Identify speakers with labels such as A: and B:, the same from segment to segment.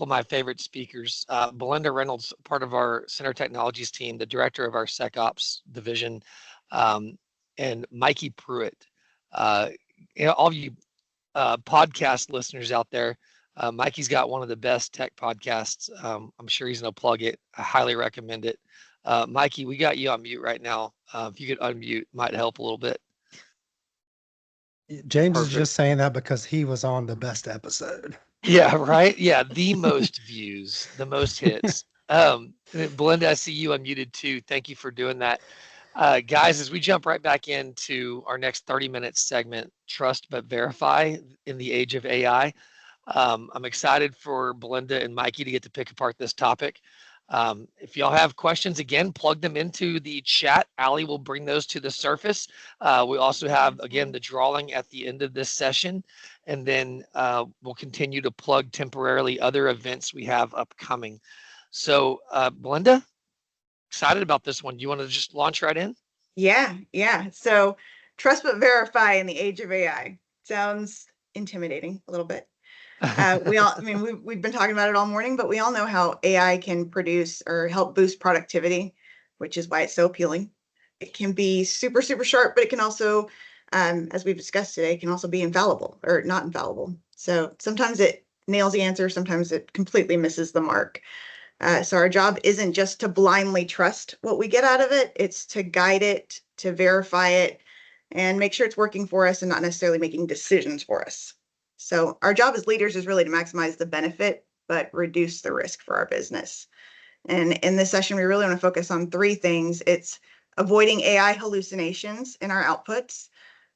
A: of my favorite speakers. Belinda Reynolds, part of our Center Technologies team, the director of our SecOps division, um, and Mikey Pruitt. Uh, all of you podcast listeners out there, Mikey's got one of the best tech podcasts. I'm sure he's going to plug it. I highly recommend it. Mikey, we got you on mute right now. If you could unmute, might help a little bit.
B: James is
A: Perfect.
B: just saying that because he was on the best episode.
A: Yeah, right. Yeah, the most views, the most hits. Belinda, I see you unmuted too. Thank you for doing that. Guys, as we jump right back into our next 30-minute segment, Trust But Verify in the Age of AI, I'm excited for Belinda and Mikey to get to pick apart this topic. If y'all have questions, again, plug them into the chat. Allie will bring those to the surface. We also have, again, the drawing at the end of this session, and then we'll continue to plug temporarily other events we have upcoming. So, Belinda, excited about this one. Do you want to just launch right in?
C: Yeah. So, trust but verify in the age of AI sounds intimidating a little bit. We've been talking about it all morning, but we all know how AI can produce or help boost productivity, which is why it's so appealing. It can be super, super sharp, but it can also, as we've discussed today, can also be infallible or not infallible. So sometimes it nails the answer, sometimes it completely misses the mark. So our job isn't just to blindly trust what we get out of it, it's to guide it, to verify it, and make sure it's working for us and not necessarily making decisions for us. So our job as leaders is really to maximize the benefit, but reduce the risk for our business. And in this session, we really want to focus on three things. It's avoiding AI hallucinations in our outputs,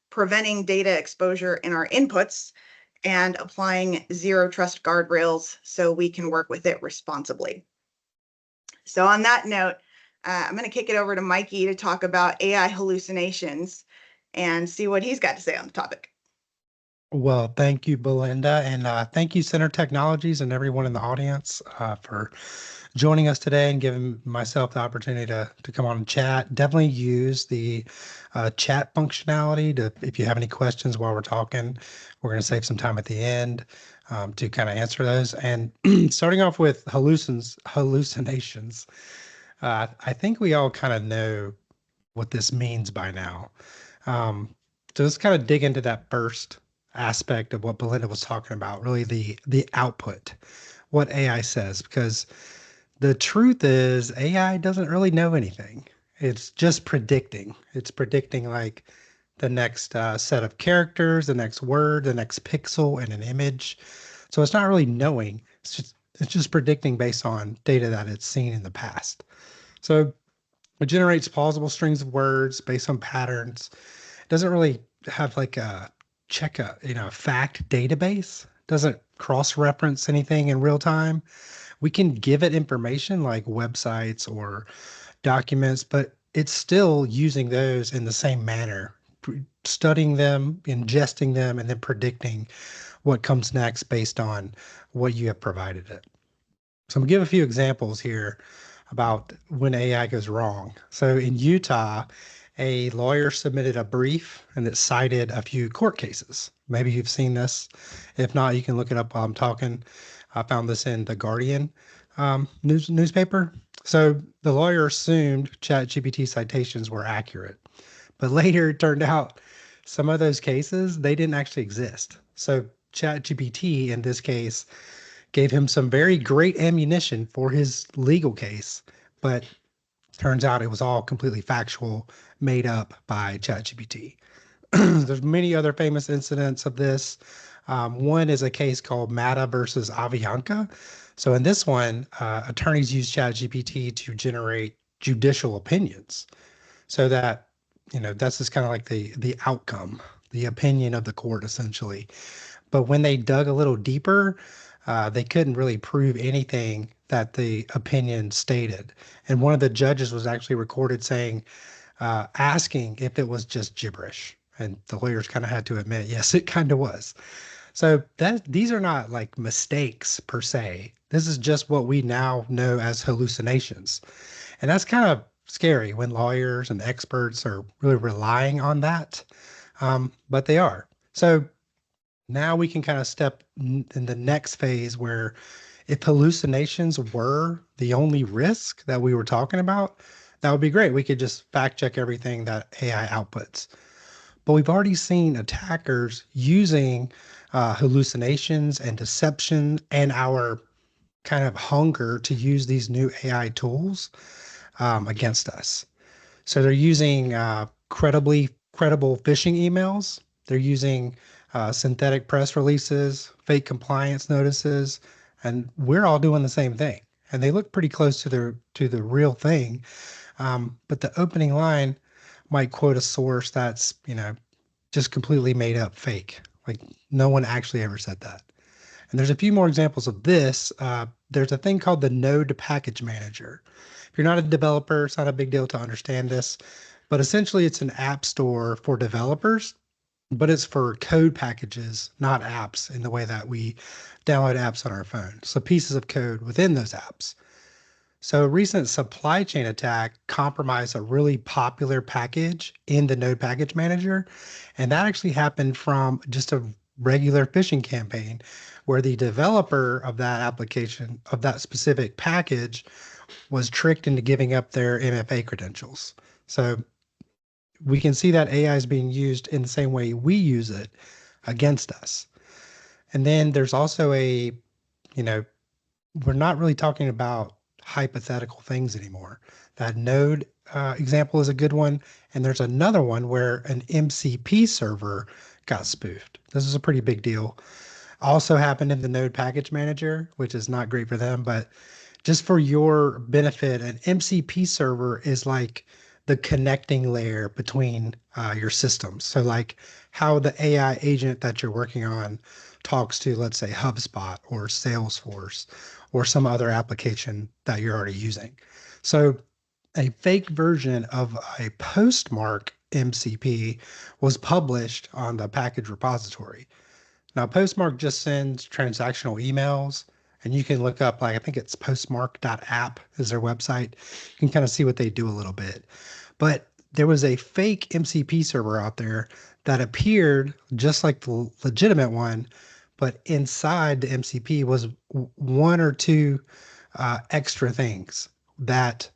C: preventing data exposure in our inputs, and applying zero trust guardrails so we can work with it responsibly. So on that note, I'm going to kick it over to Mikey to talk about AI hallucinations and see what he's got to say on the topic.
B: Well, thank you, Belinda, and thank you, Center Technologies, and everyone in the audience for joining us today and giving myself the opportunity to come on and chat. Definitely use the chat functionality if you have any questions while we're talking. We're going to save some time at the end to kind of answer those. And starting off with hallucinations, I think we all kind of know what this means by now. So let's kind of dig into that first aspect of what Belinda was talking about, really the output, what AI says, because the truth is AI doesn't really know anything. It's just predicting. It's predicting like the next set of characters, the next word, the next pixel in an image. So it's not really knowing. It's just predicting based on data that it's seen in the past. So it generates plausible strings of words based on patterns. It doesn't really have like a fact database. Doesn't cross-reference anything in real time. We can give it information like websites or documents, but it's still using those in the same manner, studying them, ingesting them, and then predicting what comes next based on what you have provided it. So I'm gonna give a few examples here about when AI goes wrong. So in Utah, a lawyer submitted a brief and it cited a few court cases. Maybe you've seen this. If not, you can look it up while I'm talking. I found this in the Guardian newspaper. So the lawyer assumed ChatGPT citations were accurate, but later it turned out some of those cases, they didn't actually exist. So ChatGPT in this case gave him some very great ammunition for his legal case, but turns out it was all completely factual, made up by ChatGPT. There's many other famous incidents of this. One is a case called Mata versus Avianca. So in this one, attorneys use ChatGPT to generate judicial opinions, so that that's just kind of like the outcome, the opinion of the court essentially. But when they dug a little deeper, they couldn't really prove anything that the opinion stated. And one of the judges was actually recorded saying, asking if it was just gibberish. And the lawyers kind of had to admit, yes, it kind of was. So these are not like mistakes per se. This is just what we now know as hallucinations. And that's kind of scary when lawyers and experts are really relying on that. But they are. So now we can kind of step in the next phase where If hallucinations were the only risk that we were talking about, that would be great. We could just fact check everything that AI outputs. But we've already seen attackers using hallucinations and deception and our kind of hunger to use these new AI tools against us. So they're using credible phishing emails. They're using synthetic press releases, fake compliance notices, and we're all doing the same thing. And they look pretty close to the real thing. But the opening line might quote a source that's just completely made up, fake. Like no one actually ever said that. And there's a few more examples of this. There's a thing called the Node Package Manager. If you're not a developer, it's not a big deal to understand this, but essentially it's an app store for developers, but it's for code packages, not apps in the way that we download apps on our phone. So pieces of code within those apps. So a recent supply chain attack compromised a really popular package in the Node Package Manager. And that actually happened from just a regular phishing campaign where the developer of that application, of that specific package, was tricked into giving up their MFA credentials. So we can see that AI is being used in the same way we use it against us. And then there's also you know, we're not really talking about hypothetical things anymore. That node example is a good one. And there's another one where an MCP server got spoofed. This is a pretty big deal. Also happened in the Node Package Manager, which is not great for them, but just for your benefit, an MCP server is like the connecting layer between your systems. So like how the AI agent that you're working on talks to, let's say, HubSpot or Salesforce or some other application that you're already using. So a fake version of a Postmark MCP was published on the package repository. Now, Postmark just sends transactional emails, and you can look up, like, I think it's postmark.app is their website. You can kind of see what they do a little bit. But there was a fake MCP server out there that appeared just like the legitimate one, but inside the MCP was one or two extra things that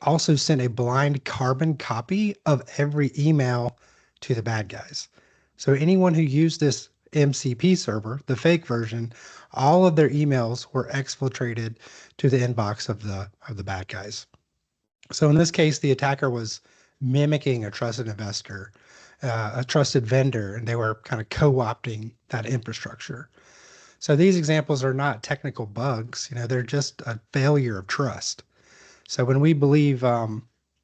B: also sent a blind carbon copy of every email to the bad guys. So anyone who used this MCP server, the fake version, all of their emails were exfiltrated to the inbox of the bad guys. So in this case, the attacker was mimicking a trusted investor, a trusted vendor, and they were kind of co-opting that infrastructure. So these examples are not technical bugs, they're just a failure of trust. So when we believe that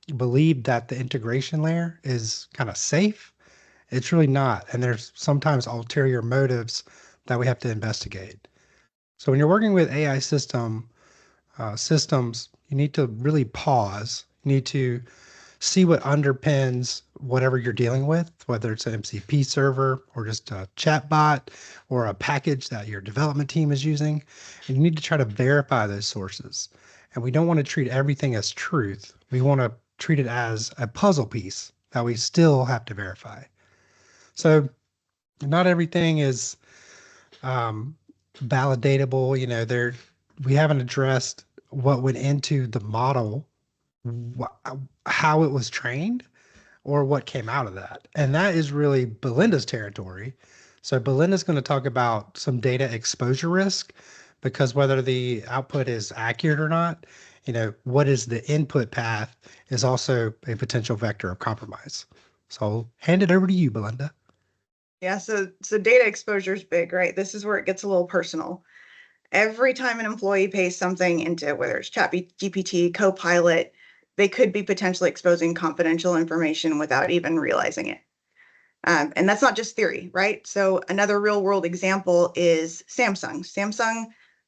B: the integration layer is kind of safe, it's really not. And there's sometimes ulterior motives that we have to investigate. So when you're working with AI systems, you need to really pause. You need to see what underpins whatever you're dealing with, whether it's an MCP server or just a chat bot or a package that your development team is using. And you need to try to verify those sources. And we don't want to treat everything as truth. We want to treat it as a puzzle piece that we still have to verify. So not everything is validatable. We haven't addressed what went into the model, how it was trained, or what came out of that. And that is really Belinda's territory. So Belinda's going to talk about some data exposure risk, because whether the output is accurate or not, what is the input path is also a potential vector of compromise. So I'll hand it over to you, Belinda.
C: Yeah, so data exposure is big, right? This is where it gets a little personal. Every time an employee pays something into, whether it's ChatGPT, Copilot, they could be potentially exposing confidential information without even realizing it. And that's not just theory, right? So another real world example is Samsung. Samsung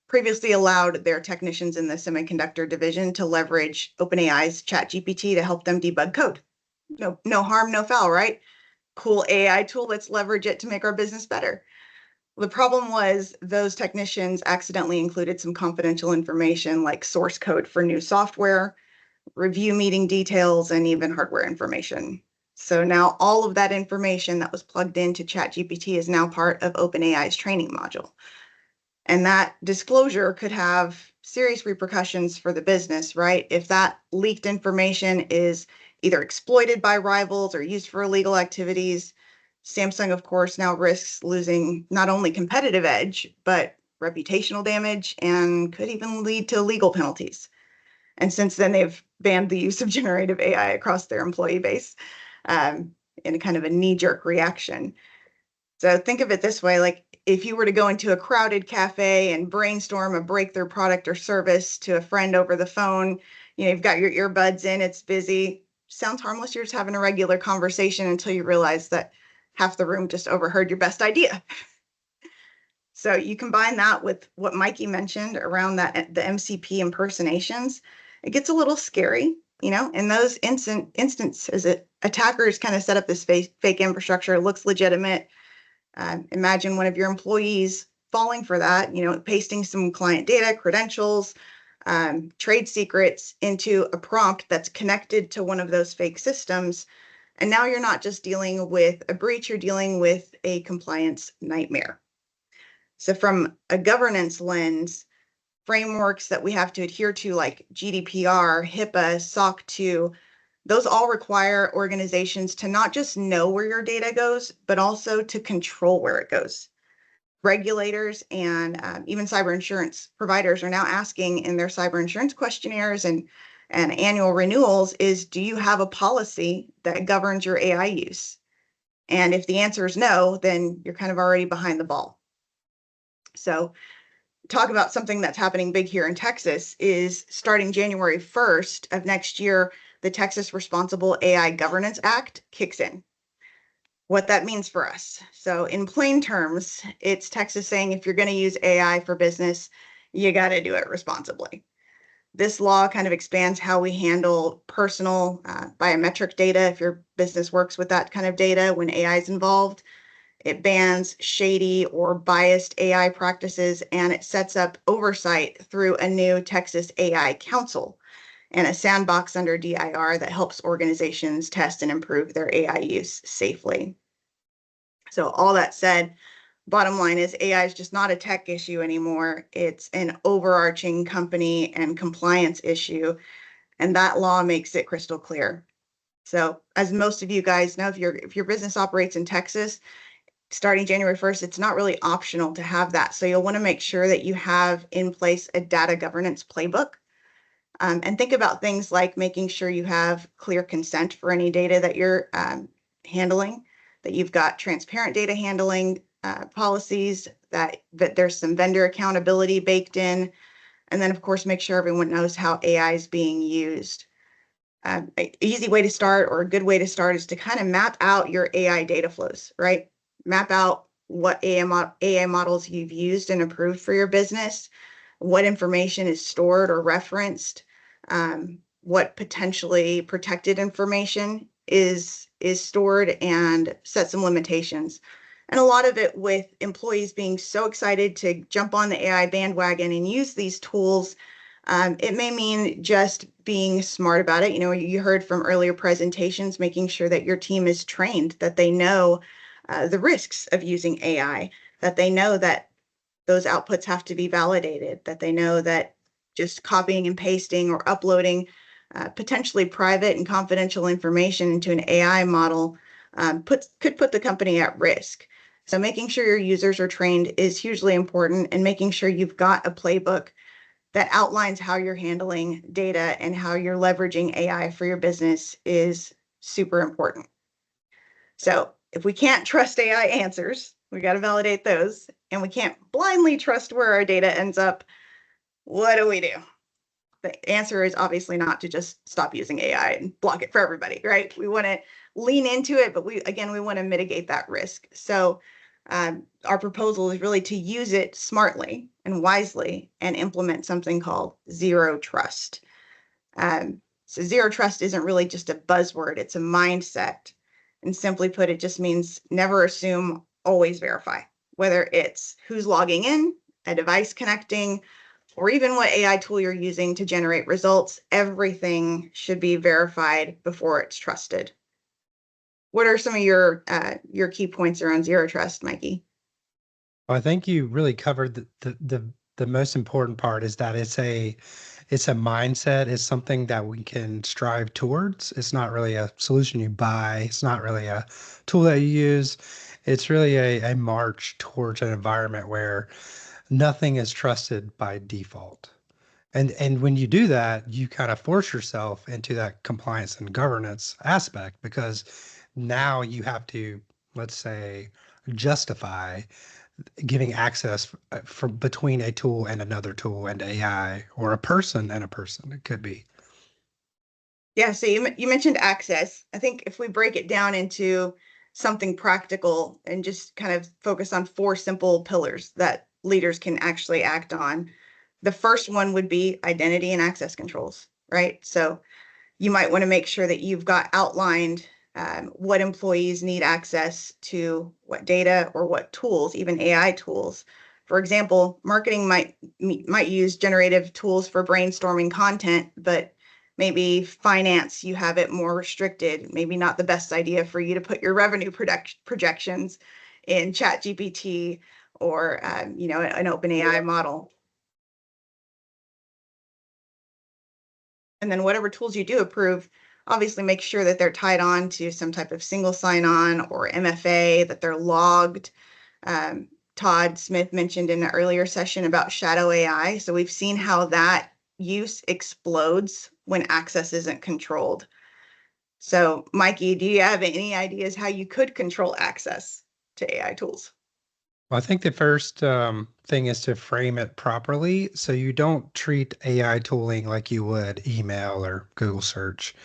C: previously allowed their technicians in the semiconductor division to leverage OpenAI's ChatGPT to help them debug code. No harm, no foul, right? Cool AI tool, let's leverage it to make our business better. The problem was those technicians accidentally included some confidential information like source code for new software, review meeting details, and even hardware information. So now all of that information that was plugged into ChatGPT is now part of OpenAI's training module. And that disclosure could have serious repercussions for the business, right? If that leaked information is either exploited by rivals or used for illegal activities, Samsung, of course, now risks losing not only competitive edge, but reputational damage and could even lead to legal penalties. And since then, they've banned the use of generative AI across their employee base in a kind of a knee-jerk reaction. So think of it this way, like if you were to go into a crowded cafe and brainstorm a breakthrough product or service to a friend over the phone, you've got your earbuds in, it's busy, sounds harmless, you're just having a regular conversation until you realize that half the room just overheard your best idea. So you combine that with what Mikey mentioned around that the MCP impersonations, it gets a little scary. In those instances, attackers kind of set up this fake infrastructure, it looks legitimate. Imagine one of your employees falling for that, pasting some client data, credentials, trade secrets into a prompt that's connected to one of those fake systems. And now you're not just dealing with a breach, you're dealing with a compliance nightmare. So from a governance lens, frameworks that we have to adhere to, like GDPR, HIPAA, SOC 2, those all require organizations to not just know where your data goes, but also to control where it goes. Regulators and even cyber insurance providers are now asking in their cyber insurance questionnaires and annual renewals is, do you have a policy that governs your AI use? And if the answer is no, then you're kind of already behind the ball. So talk about something that's happening big here in Texas is starting January 1st of next year, the Texas Responsible AI Governance Act kicks in. What that means for us. So in plain terms, it's Texas saying if you're going to use AI for business, you got to do it responsibly. This law kind of expands how we handle personal biometric data if your business works with that kind of data when AI is involved. It bans shady or biased AI practices, and it sets up oversight through a new Texas AI Council and a sandbox under DIR that helps organizations test and improve their AI use safely. So all that said, bottom line is AI is just not a tech issue anymore. It's an overarching company and compliance issue, and that law makes it crystal clear. So as most of you guys know, if your business operates in Texas, starting January 1st, it's not really optional to have that. So you'll want to make sure that you have in place a data governance playbook. And think about things like making sure you have clear consent for any data that you're handling, that you've got transparent data handling policies, that there's some vendor accountability baked in, and then of course make sure everyone knows how AI is being used. An easy way to start, or a good way to start, is to kind of map out your AI data flows, right? Map out what AI models you've used and approved for your business, what information is stored or referenced, what potentially protected information is stored, and set some limitations. And a lot of it with employees being so excited to jump on the AI bandwagon and use these tools, it may mean just being smart about it. You heard from earlier presentations, making sure that your team is trained, that they know the risks of using AI, that they know that those outputs have to be validated, that they know that just copying and pasting or uploading potentially private and confidential information into an AI model could put the company at risk. So making sure your users are trained is hugely important, and making sure you've got a playbook that outlines how you're handling data and how you're leveraging AI for your business is super important. So if we can't trust AI answers, we got to validate those, and we can't blindly trust where our data ends up, what do we do? The answer is obviously not to just stop using AI and block it for everybody, right? We want to lean into it, but we want to mitigate that risk. So our proposal is really to use it smartly and wisely and implement something called zero trust. So zero trust isn't really just a buzzword, it's a mindset. And simply put, it just means never assume, always verify. Whether it's who's logging in, a device connecting, or even what AI tool you're using to generate results, everything should be verified before it's trusted. What are some of your key points around zero trust, Mikey?
B: Well, I think you really covered the most important part is that it's a mindset. It's something that we can strive towards. It's not really a solution you buy. It's not really a tool that you use. It's really a march towards an environment where nothing is trusted by default. And when you do that, you kind of force yourself into that compliance and governance aspect because now you have to, let's say, justify giving access from between a tool and another tool and AI or a person and a person. It could be.
C: Yeah, so you mentioned access. I think if we break it down into something practical and just kind of focus on four simple pillars that leaders can actually act on, the first one would be identity and access controls, right? So you might want to make sure that you've got outlined what employees need access to, what data or what tools, even AI tools. For example, marketing might use generative tools for brainstorming content, but maybe finance, you have it more restricted. Maybe not the best idea for you to put your revenue projections in ChatGPT or an open AI model. And then whatever tools you do approve, obviously make sure that they're tied on to some type of single sign-on or MFA, that they're logged. Todd Smith mentioned in an earlier session about shadow AI. So we've seen how that use explodes when access isn't controlled. So Mikey, do you have any ideas how you could control access to AI tools?
B: Well, I think the first thing is to frame it properly so you don't treat AI tooling like you would email or Google search.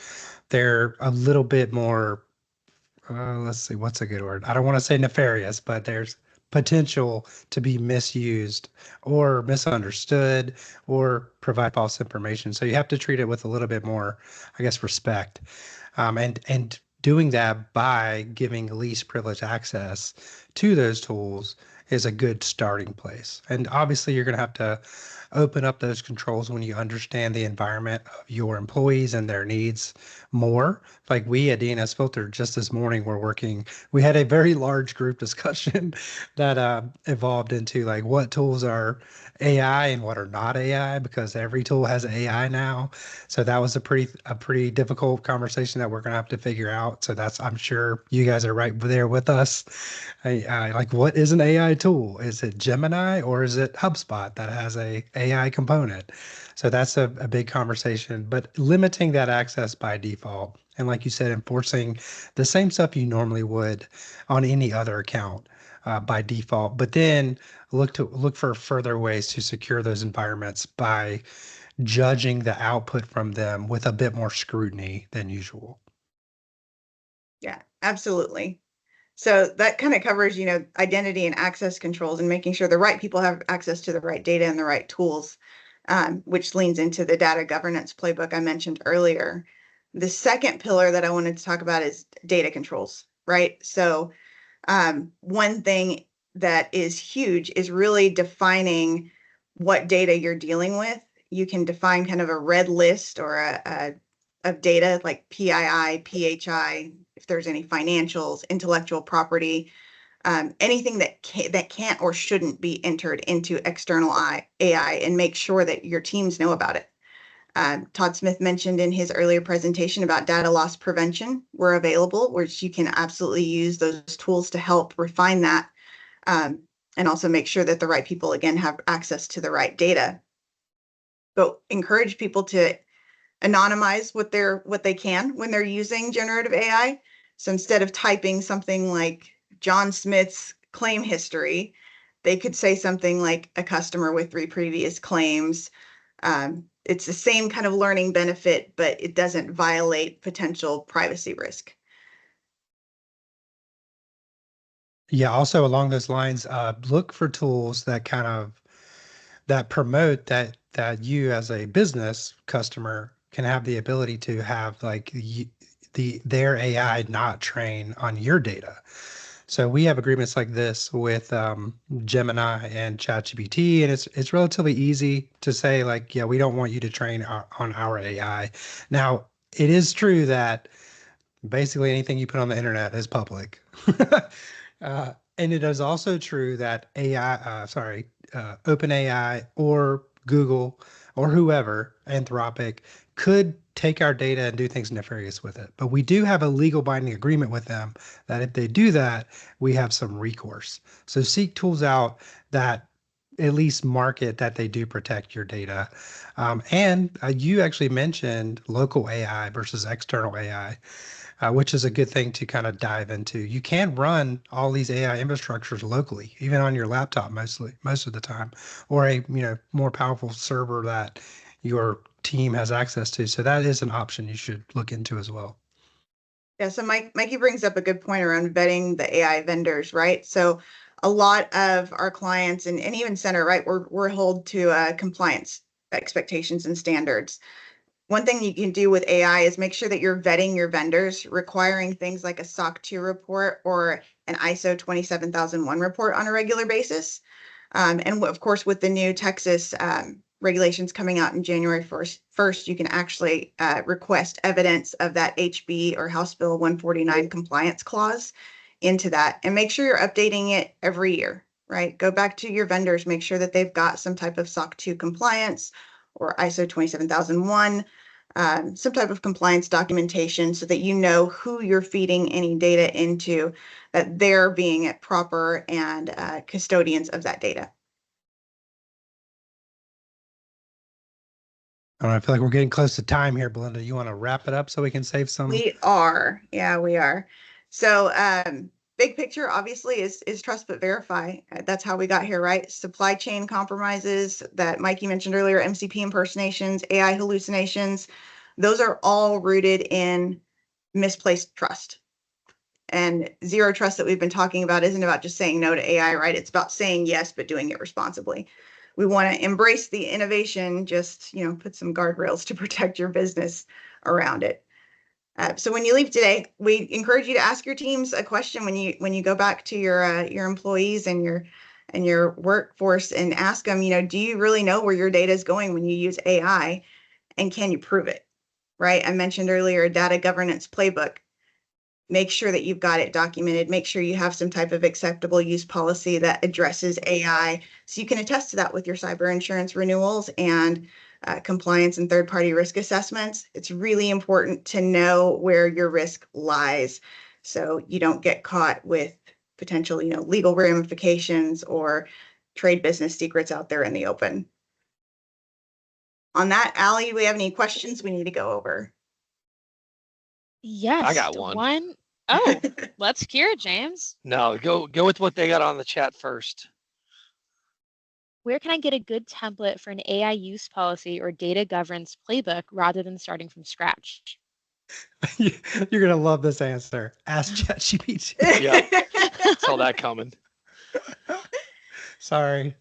B: They're a little bit more, let's see, what's a good word? I don't want to say nefarious, but there's potential to be misused or misunderstood or provide false information. So you have to treat it with a little bit more, I guess, respect. And doing that by giving least privilege access to those tools is a good starting place. And obviously, you're going to have to open up those controls when you understand the environment of your employees and their needs more. Like we at DNS Filter just this morning, we had a very large group discussion that evolved into like what tools are AI and what are not AI because every tool has AI now. So that was a pretty difficult conversation that we're gonna have to figure out. So that's I'm sure you guys are right there with us. Like what is an AI tool? Is it Gemini or is it HubSpot that has a AI component? So that's a big conversation, but limiting that access by default. And like you said, enforcing the same stuff you normally would on any other account by default, but then look for further ways to secure those environments by judging the output from them with a bit more scrutiny than usual.
C: Yeah, absolutely. So that kind of covers, identity and access controls and making sure the right people have access to the right data and the right tools, which leans into the data governance playbook I mentioned earlier. The second pillar that I wanted to talk about is data controls, right? So one thing that is huge is really defining what data you're dealing with. You can define kind of a red list or of data like PII, PHI, if there's any financials, intellectual property, anything that can't or shouldn't be entered into external AI, and make sure that your teams know about it. Todd Smith mentioned in his earlier presentation about data loss prevention were available, which you can absolutely use those tools to help refine that, and also make sure that the right people, again, have access to the right data. But encourage people to anonymize what they can when they're using generative AI. So instead of typing something like John Smith's claim history, they could say something like a customer with 3 previous claims. It's the same kind of learning benefit, but it doesn't violate potential privacy risk.
B: Yeah, also along those lines, look for tools that promote that you as a business customer can have the ability to have like their AI not train on your data. So we have agreements like this with Gemini and ChatGPT, and it's relatively easy to say like, yeah, we don't want you to train on our AI. Now, it is true that basically anything you put on the internet is public. And it is also true that OpenAI or Google or whoever, Anthropic, could take our data and do things nefarious with it. But we do have a legal binding agreement with them that if they do that, we have some recourse. So seek tools out that at least market that they do protect your data. And you actually mentioned local AI versus external AI, which is a good thing to kind of dive into. You can run all these AI infrastructures locally, even on your laptop most of the time, or a more powerful server that your team has access to. So that is an option you should look into as well.
C: Yeah, so Mikey brings up a good point around vetting the AI vendors, right? So a lot of our clients and even Center, right, we're held to compliance expectations and standards. One thing you can do with AI is make sure that you're vetting your vendors, requiring things like a SOC 2 report or an ISO 27001 report on a regular basis. And of course, with the new Texas regulations coming out in January 1st, you can actually request evidence of that HB or House Bill 149 compliance clause into that, and make sure you're updating it every year, right? Go back to your vendors, make sure that they've got some type of SOC 2 compliance or ISO 27001, some type of compliance documentation so that you know who you're feeding any data into, that they're being proper and custodians of that data.
B: I feel like we're getting close to time here, Belinda. You want to wrap it up so we can save some?
C: We are. Yeah, we are. So big picture obviously is trust but verify. That's how we got here, right? Supply chain compromises that Mikey mentioned earlier, MCP impersonations, AI hallucinations, those are all rooted in misplaced trust. And zero trust that we've been talking about isn't about just saying no to AI, right? It's about saying yes, but doing it responsibly. We want to embrace the innovation, just, put some guardrails to protect your business around it. So when you leave today, we encourage you to ask your teams a question when you go back to your employees and your workforce, and ask them, do you really know where your data is going when you use AI, and can you prove it? Right? I mentioned earlier a data governance playbook. Make sure that you've got it documented. Make sure you have some type of acceptable use policy that addresses AI, so you can attest to that with your cyber insurance renewals and compliance and third-party risk assessments. It's really important to know where your risk lies, so you don't get caught with potential, legal ramifications or trade business secrets out there in the open. On that, Allie, do we have any questions we need to go over?
D: Yes.
A: I got one.
D: Oh, let's hear it, James.
A: No, go with what they got on the chat first.
D: Where can I get a good template for an AI use policy or data governance playbook rather than starting from scratch?
B: You're going to love this answer. Ask ChatGPT.
A: Yeah, saw that coming.
B: Sorry.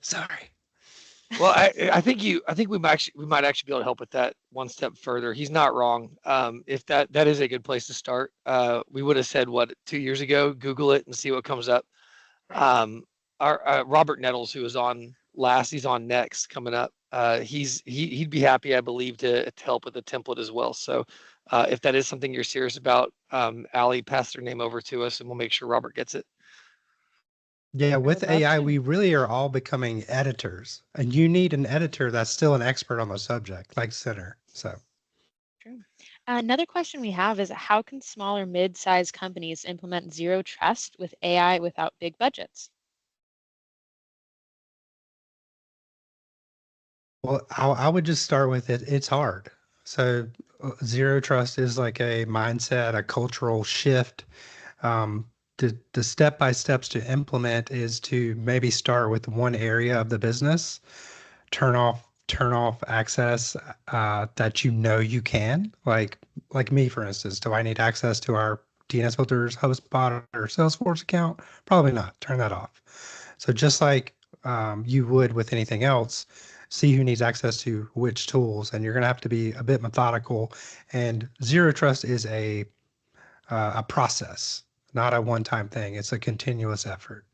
A: Well, I think we might actually be able to help with that one step further. He's not wrong. If that is a good place to start. We would have said 2 years ago, Google it and see what comes up. Our Robert Nettles, who was on last, he's on next coming up. He'd be happy, I believe, to help with the template as well. So if that is something you're serious about, Allie, pass their name over to us and we'll make sure Robert gets it.
B: Yeah, with AI,
D: to.
B: we really are all becoming editors, and you need an editor that's still an expert on the subject, like Center. So,
D: True. Another question we have is, how can small or mid-sized companies implement zero trust with AI without big budgets?
B: well, I would just start with it. It's hard. So, zero trust is like a mindset, a cultural shift. Um, the step-by-steps to implement is to maybe start with one area of the business, turn off access that you can, like me, for instance. Do I need access to our DNS filters, HubSpot, or Salesforce account? Probably not. Turn that off. So just like you would with anything else, see who needs access to which tools, and you're going to have to be a bit methodical. And zero trust is a process, not a one-time thing. It's a continuous effort.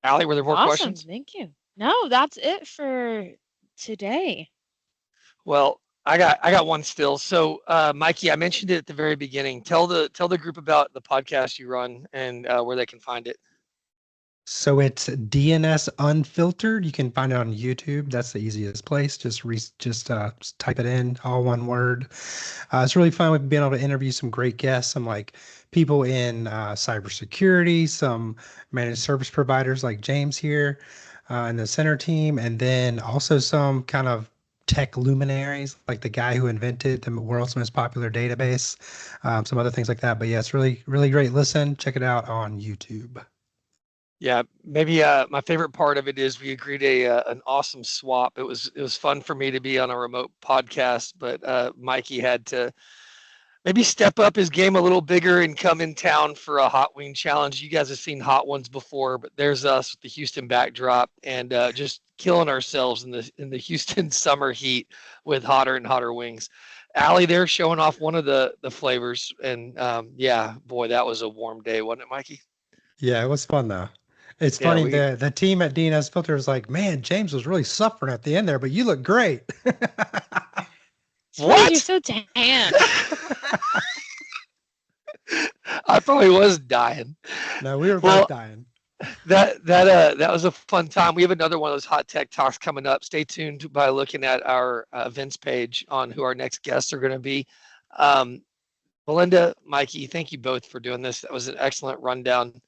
A: Allie, were there more
D: Awesome.
A: questions?
D: Thank you. No, that's it for today.
A: Well, I got one still. So, Mikey, I mentioned it at the very beginning. Tell the group about the podcast you run and where they can find it.
B: So it's DNS Unfiltered. You can find it on YouTube. That's the easiest place. Just type it in, all one word. It's really fun. We've been able to interview some great guests, some like people in cybersecurity, some managed service providers like James here, and the center team, and then also some kind of tech luminaries like the guy who invented the world's most popular database, some other things like that. But yeah, it's really, really great. Listen, check it out on YouTube.
A: Yeah, maybe my favorite part of it is we agreed an awesome swap. It was fun for me to be on a remote podcast, but Mikey had to maybe step up his game a little bigger and come in town for a hot wing challenge. You guys have seen hot ones before, but there's us with the Houston backdrop and just killing ourselves in the Houston summer heat with hotter and hotter wings. Allie there showing off one of the flavors, and yeah, boy, that was a warm day, wasn't it, Mikey?
B: Yeah, it was fun though. It's
A: Yeah,
B: funny, the team at DNS Filter was like, man, James was really suffering at the end there, but you look great.
D: What? You're so tan.
A: I probably was dying.
B: No, we were both dying.
A: That was a fun time. We have another one of those hot tech talks coming up. Stay tuned by looking at our events page on who our next guests are going to be. Belinda, Mikey, thank you both for doing this. That was an excellent rundown.